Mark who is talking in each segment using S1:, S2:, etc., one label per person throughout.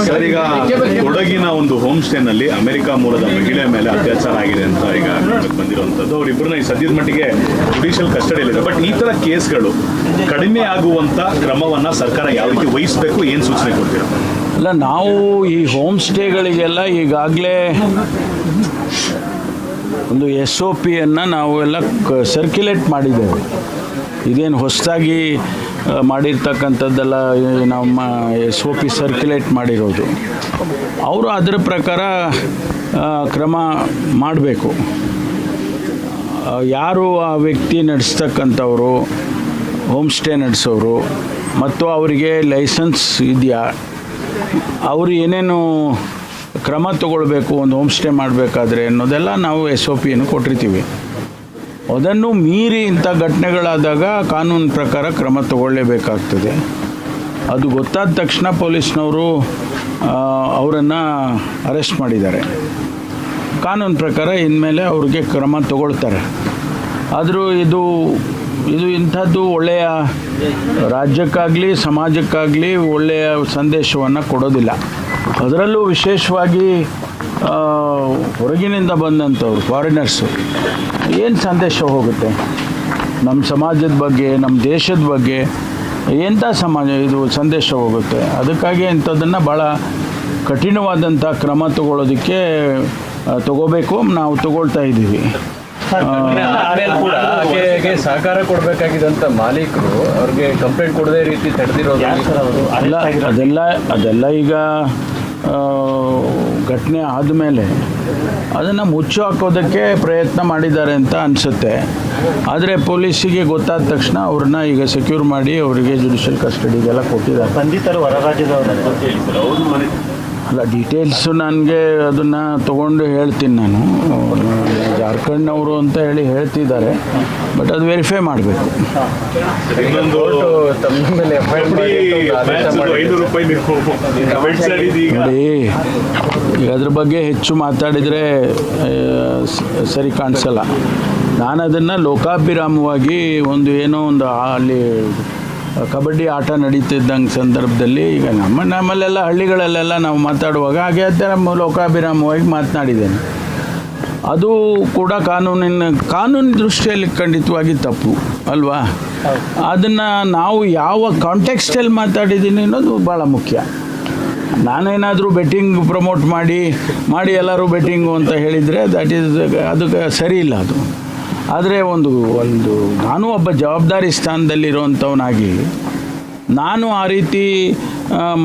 S1: Sir, ಈಗ ಕೊಡಗಿನ ಒಂದು ಹೋಮ್ ಸ್ಟೇನಲ್ಲಿ ಅಮೆರಿಕ ಮೂಲದ ಮಹಿಳೆ ಮೇಲೆ ಅತ್ಯಾಚಾರ ಆಗಿದೆ ಅಂತ ಈಗ ಬಂದಿರುವಂಥದ್ದು. ಅವರಿಬ್ಬರನ್ನ ಈ ಸದ್ಯದ ಮಟ್ಟಿಗೆ ಜುಡಿಷಿಯಲ್ ಕಸ್ಟಡಿಯಲ್ಲಿದೆ. ಬಟ್ ಈ ಥರ ಕೇಸ್ಗಳು ಕಡಿಮೆ ಆಗುವಂಥ ಕ್ರಮವನ್ನು ಸರ್ಕಾರ ಯಾವ ರೀತಿ ವಹಿಸಬೇಕು, ಏನು ಸೂಚನೆ ಕೊಡ್ತೀರಾ?
S2: ಅಲ್ಲ, ನಾವು ಈ ಹೋಮ್ ಸ್ಟೇಗಳಿಗೆಲ್ಲ ಈಗಾಗಲೇ ಒಂದು SOPಯನ್ನು ನಾವು ಎಲ್ಲ ಸರ್ಕ್ಯುಲೇಟ್ ಮಾಡಿದ್ದೇವೆ. ಇದೇನು ಹೊಸದಾಗಿ ಮಾಡಿರ್ತಕ್ಕಂಥದ್ದೆಲ್ಲ ನಮ್ಮ SOP ಸರ್ಕ್ಯುಲೇಟ್ ಮಾಡಿರೋದು. ಅವರು ಅದರ ಪ್ರಕಾರ ಕ್ರಮ ಮಾಡಬೇಕು. ಯಾರು ಆ ವ್ಯಕ್ತಿ ನಡೆಸ್ತಕ್ಕಂಥವರು, ಹೋಮ್ ಸ್ಟೇ ನಡೆಸೋರು ಮತ್ತು ಅವರಿಗೆ ಲೈಸೆನ್ಸ್ ಇದೆಯಾ, ಅವರು ಏನೇನು ಕ್ರಮ ತಗೊಳ್ಬೇಕು ಒಂದು ಹೋಮ್ ಸ್ಟೇ ಮಾಡಬೇಕಾದ್ರೆ ಅನ್ನೋದೆಲ್ಲ ನಾವು SOPಯನ್ನು ಕೊಟ್ಟಿರ್ತೀವಿ. ಅದನ್ನು ಮೀರಿ ಇಂಥ ಘಟನೆಗಳಾದಾಗ ಕಾನೂನು ಪ್ರಕಾರ ಕ್ರಮ ತಗೊಳ್ಳೇಬೇಕಾಗ್ತದೆ. ಅದು ಗೊತ್ತಾದ ತಕ್ಷಣ ಪೊಲೀಸ್ನವರು ಅವರನ್ನು ಅರೆಸ್ಟ್ ಮಾಡಿದ್ದಾರೆ. ಕಾನೂನು ಪ್ರಕಾರ ಇನ್ಮೇಲೆ ಅವ್ರಿಗೆ ಕ್ರಮ ತಗೊಳ್ತಾರೆ. ಆದರೂ ಇದು ಇಂಥದ್ದು ಒಳ್ಳೆಯ ರಾಜ್ಯಕ್ಕಾಗಲಿ ಸಮಾಜಕ್ಕಾಗಲಿ ಒಳ್ಳೆಯ ಸಂದೇಶವನ್ನು ಕೊಡೋದಿಲ್ಲ. ಅದರಲ್ಲೂ ವಿಶೇಷವಾಗಿ ಹೊರಗಿನಿಂದ ಬಂದಂಥವ್ರು, ಫಾರಿನರ್ಸು, ಏನು ಸಂದೇಶ ಹೋಗುತ್ತೆ ನಮ್ಮ ಸಮಾಜದ ಬಗ್ಗೆ, ನಮ್ಮ ದೇಶದ ಬಗ್ಗೆ? ಎಂಥ ಸಮಾಜ ಇದು ಸಂದೇಶ ಹೋಗುತ್ತೆ? ಅದಕ್ಕಾಗಿ ಇಂಥದ್ದನ್ನು ಭಾಳ ಕಠಿಣವಾದಂಥ ಕ್ರಮ ತಗೊಳ್ಳೋದಕ್ಕೆ ತಗೋಬೇಕು. ನಾವು ತಗೊಳ್ತಾ ಇದ್ದೀವಿ.
S3: ಕೂಡ ಆಕೆಗೆ ಸಹಕಾರ ಕೊಡಬೇಕಾಗಿದ್ದಂಥ ಮಾಲೀಕರು ಅವ್ರಿಗೆ ಕಂಪ್ಲೇಂಟ್ ಕೊಡದೇ ರೀತಿ ತಡೆದಿರೋದು
S2: ಅಲ್ಲ, ಅದೆಲ್ಲ ಈಗ ಘಟನೆ ಆದಮೇಲೆ ಅದನ್ನು ಮುಚ್ಚು ಹಾಕೋದಕ್ಕೆ ಪ್ರಯತ್ನ ಮಾಡಿದ್ದಾರೆ ಅಂತ ಅನಿಸುತ್ತೆ. ಆದರೆ ಪೊಲೀಸಿಗೆ ಗೊತ್ತಾದ ತಕ್ಷಣ ಅವ್ರನ್ನ ಈಗ ಸೆಕ್ಯೂರ್ ಮಾಡಿ ಅವರಿಗೆ ಜುಡಿಷಿಯಲ್ ಕಸ್ಟಡಿಗೆಲ್ಲ ಕೊಟ್ಟಿದ್ದಾರೆ.
S4: ಬಂಧಿತರು ಹೊರ ರಾಜ್ಯದವರು
S2: ಅಲ್ಲ, ಡೀಟೇಲ್ಸು ನನಗೆ ಅದನ್ನು ತೊಗೊಂಡು ಹೇಳ್ತೀನಿ. ನಾನು ಜಾರ್ಖಂಡ್ನವರು ಅಂತ ಹೇಳ್ತಿದ್ದಾರೆ, ಬಟ್ ಅದು ವೆರಿಫೈ ಮಾಡಬೇಕು. ನೋಡಿ, ಈಗ ಅದ್ರ ಬಗ್ಗೆ ಹೆಚ್ಚು ಮಾತಾಡಿದರೆ ಸರಿ ಕಾಣಿಸಲ್ಲ. ನಾನು ಅದನ್ನು ಲೋಕಾಭಿರಾಮವಾಗಿ ಒಂದು ಅಲ್ಲಿ ಕಬಡ್ಡಿ ಆಟ ನಡೀತಿದ್ದಂಗೆ ಸಂದರ್ಭದಲ್ಲಿ ಈಗ ನಮ್ಮಲ್ಲೆಲ್ಲ ಹಳ್ಳಿಗಳಲ್ಲೆಲ್ಲ ನಾವು ಮಾತಾಡುವಾಗ ಹಾಗೆ ನಮ್ಮ ಲೋಕಾಭಿರಾಮವಾಗಿ ಮಾತನಾಡಿದ್ದೇನೆ. ಅದು ಕೂಡ ಕಾನೂನಿನ ದೃಷ್ಟಿಯಲ್ಲಿ ಖಂಡಿತವಾಗಿ ತಪ್ಪು ಅಲ್ವಾ? ಅದನ್ನು ನಾವು ಯಾವ ಕಾಂಟೆಕ್ಸ್ಟಲ್ಲಿ ಮಾತಾಡಿದ್ದೀನಿ ಅನ್ನೋದು ಭಾಳ ಮುಖ್ಯ. ನಾನೇನಾದರೂ ಬೆಟ್ಟಿಂಗ್ ಪ್ರಮೋಟ್ ಮಾಡಿ ಎಲ್ಲರೂ ಬೆಟ್ಟಿಂಗು ಅಂತ ಹೇಳಿದರೆ ಅದಕ್ಕೆ ಸರಿ ಇಲ್ಲ ಅದು. ಆದರೆ ನಾನು ಒಬ್ಬ ಜವಾಬ್ದಾರಿ ಸ್ಥಾನದಲ್ಲಿರುವಂಥವನಾಗಿ ನಾನು ಆ ರೀತಿ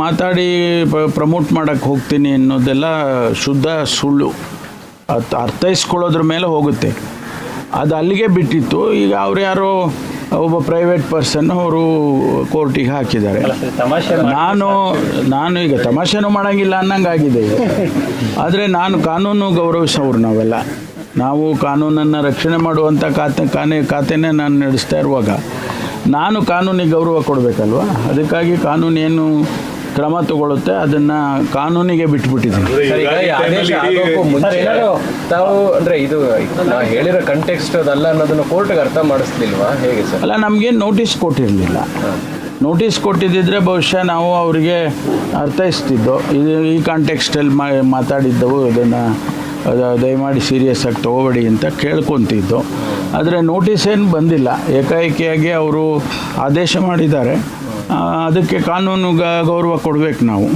S2: ಮಾತಾಡಿ ಪ್ರಮೋಟ್ ಮಾಡೋಕ್ಕೆ ಹೋಗ್ತೀನಿ ಅನ್ನೋದೆಲ್ಲ ಶುದ್ಧ ಸುಳ್ಳು. ಅರ್ಥೈಸ್ಕೊಳ್ಳೋದ್ರ ಮೇಲೆ ಹೋಗುತ್ತೆ. ಅದು ಅಲ್ಲಿಗೆ ಬಿಟ್ಟಿತ್ತು. ಈಗ ಅವ್ರು ಯಾರೋ ಒಬ್ಬ ಪ್ರೈವೇಟ್ ಪರ್ಸನ್ ಅವರು ಕೋರ್ಟಿಗೆ ಹಾಕಿದ್ದಾರೆ. ನಾನು ಈಗ ತಮಾಷೆನೂ ಮಾಡೋಂಗಿಲ್ಲ ಅನ್ನಂಗಾಗಿದೆ. ಆದರೆ ನಾನು ಕಾನೂನು ಗೌರವಿಸೋರು ನಾವು ಕಾನೂನನ್ನು ರಕ್ಷಣೆ ಮಾಡುವಂಥ ಖಾತೆನೇ ನಾನು ನಡೆಸ್ತಾ ಇರುವಾಗ ನಾನು ಕಾನೂನಿಗೆ ಗೌರವ ಕೊಡಬೇಕಲ್ವ? ಅದಕ್ಕಾಗಿ ಕಾನೂನು ಏನು ಕ್ರಮ ತಗೊಳ್ಳುತ್ತೆ ಅದನ್ನು ಕಾನೂನಿಗೆ ಬಿಟ್ಬಿಟ್ಟಿದ್ದೀನಿ.
S3: ತಾವು ಅಂದರೆ ಇದು ನಾವು ಹೇಳಿರೋ ಕಂಟೆಕ್ಸ್ಟ್ ಅದಲ್ಲ ಅನ್ನೋದನ್ನು ಕೋರ್ಟ್ಗೆ ಅರ್ಥ ಮಾಡಿಸ್ಲಿಲ್ವಾ, ಹೇಗೆ ಸರ್?
S2: ಅಲ್ಲ, ನಮಗೇನು ನೋಟಿಸ್ ಕೊಟ್ಟಿರಲಿಲ್ಲ. ನೋಟಿಸ್ ಕೊಟ್ಟಿದ್ದಿದ್ರೆ ಬಹುಶಃ ನಾವು ಅವರಿಗೆ ಅರ್ಥೈಸ್ತಿದ್ದೋ. ಈ ಕಾಂಟೆಕ್ಸ್ಟಲ್ಲಿ ಮಾತಾಡಿದ್ದವು, ಅದನ್ನು ದಯಮಾಡಿ ಸೀರಿಯಸ್ ಆಗಿ ತೊಗೋಬೇಡಿ ಅಂತ ಕೇಳ್ಕೊತಿದ್ದು. ಆದರೆ ನೋಟಿಸ್ ಏನು ಬಂದಿಲ್ಲ. ಏಕಾಏಕಿಯಾಗಿ ಅವರು ಆದೇಶ ಮಾಡಿದ್ದಾರೆ. ಅದಕ್ಕೆ ಕಾನೂನು ಗೌರವ ಕೊಡಬೇಕು. ನಾವು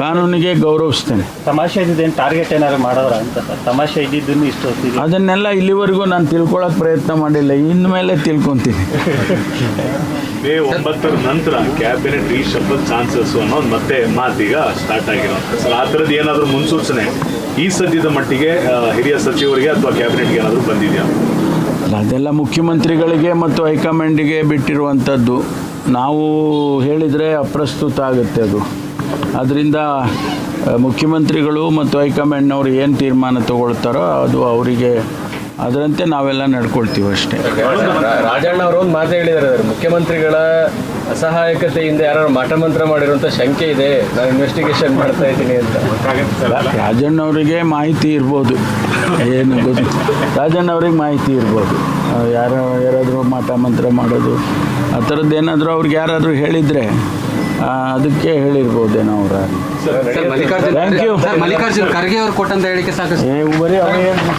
S2: ಕಾನೂನಿಗೆ ಗೌರವಿಸ್ತೇನೆ.
S4: ತಮಾಷೆ ಇದ್ದಿದ್ದೇನು ಟಾರ್ಗೆಟ್ ಏನಾದ್ರು ಮಾಡೋರ ಅಂತ ಸರ್? ತಮಾಷೆ ಇದ್ದಿದ್ದನ್ನು ಇಷ್ಟು
S2: ಅದನ್ನೆಲ್ಲ ಇಲ್ಲಿವರೆಗೂ ನಾನು ತಿಳ್ಕೊಳ್ಳೋಕೆ ಪ್ರಯತ್ನ ಮಾಡಿಲ್ಲ. ಇನ್ಮೇಲೆ ತಿಳ್ಕೊತೀನಿ.
S1: ಮೇ 9 ನಂತರ ಕ್ಯಾಬಿನೆಟ್ ರೀಶಫಲ್ ಚಾನ್ಸಸ್ ಅನ್ನೋದು ಮತ್ತೆ ಮಾತೀಗ ಸ್ಟಾರ್ಟ್ ಆಗಿರೋದು ಸರ್. ಆ ಥರದ್ದು ಏನಾದರೂ ಮುನ್ಸೂಚನೆ ಈ ಸದ್ಯದ ಮಟ್ಟಿಗೆ ಹಿರಿಯ ಸಚಿವರಿಗೆ ಅಥವಾ ಕ್ಯಾಬಿನೆಟ್ಗೆ ಏನಾದರೂ ಬಂದಿದೆಯಾ?
S2: ಅದೆಲ್ಲ ಮುಖ್ಯಮಂತ್ರಿಗಳಿಗೆ ಮತ್ತು ಹೈಕಮಾಂಡಿಗೆ ಬಿಟ್ಟಿರುವಂಥದ್ದು. ನಾವು ಹೇಳಿದರೆ ಅಪ್ರಸ್ತುತ ಆಗುತ್ತೆ ಅದು. ಅದರಿಂದ ಮುಖ್ಯಮಂತ್ರಿಗಳು ಮತ್ತು ಹೈಕಮಾಂಡ್ನವರು ಏನು ತೀರ್ಮಾನ ತಗೊಳ್ತಾರೋ ಅದು ಅವರಿಗೆ, ಅದರಂತೆ ನಾವೆಲ್ಲ ನಡ್ಕೊಳ್ತೀವಿ ಅಷ್ಟೇ.
S3: ರಾಜಣ್ಣ ಅವರು ಒಂದು ಮಾತು ಹೇಳಿದ್ದಾರೆ, ಮುಖ್ಯಮಂತ್ರಿಗಳ ಅಸಹಾಯಕತೆಯಿಂದ ಯಾರು ಮಠಮಂತ್ರ ಮಾಡಿರುವಂಥ ಶಂಕೆ ಇದೆ, ನಾನು ಇನ್ವೆಸ್ಟಿಗೇಷನ್ ಮಾಡ್ತಾ ಇದ್ದೀನಿ ಅಂತ.
S2: ರಾಜಣ್ಣವರಿಗೆ ಮಾಹಿತಿ ಇರ್ಬೋದು, ಏನು ಗೊತ್ತು, ರಾಜಣ್ಣವ್ರಿಗೆ ಮಾಹಿತಿ ಇರ್ಬೋದು. ಯಾರಾದರೂ ಮಠಮಂತ್ರ ಮಾಡೋದು ಆ ಥರದ್ದು ಏನಾದರೂ ಅವ್ರಿಗೆ ಯಾರಾದರೂ ಹೇಳಿದರೆ ಅದಕ್ಕೆ ಹೇಳಿರ್ಬೋದೇನೋ ಅವ್ರ. Thank you.
S5: ಮಲ್ಲಿಕಾರ್ಜುನ್ ಖರ್ಗೆ ಅವರು ಕೊಟ್ಟಂತ ಹೇಳಿಕೆ ಸಾಕಷ್ಟು
S2: ಬರೀ ಅವ್ರು ಹೇಳಿದ್ರು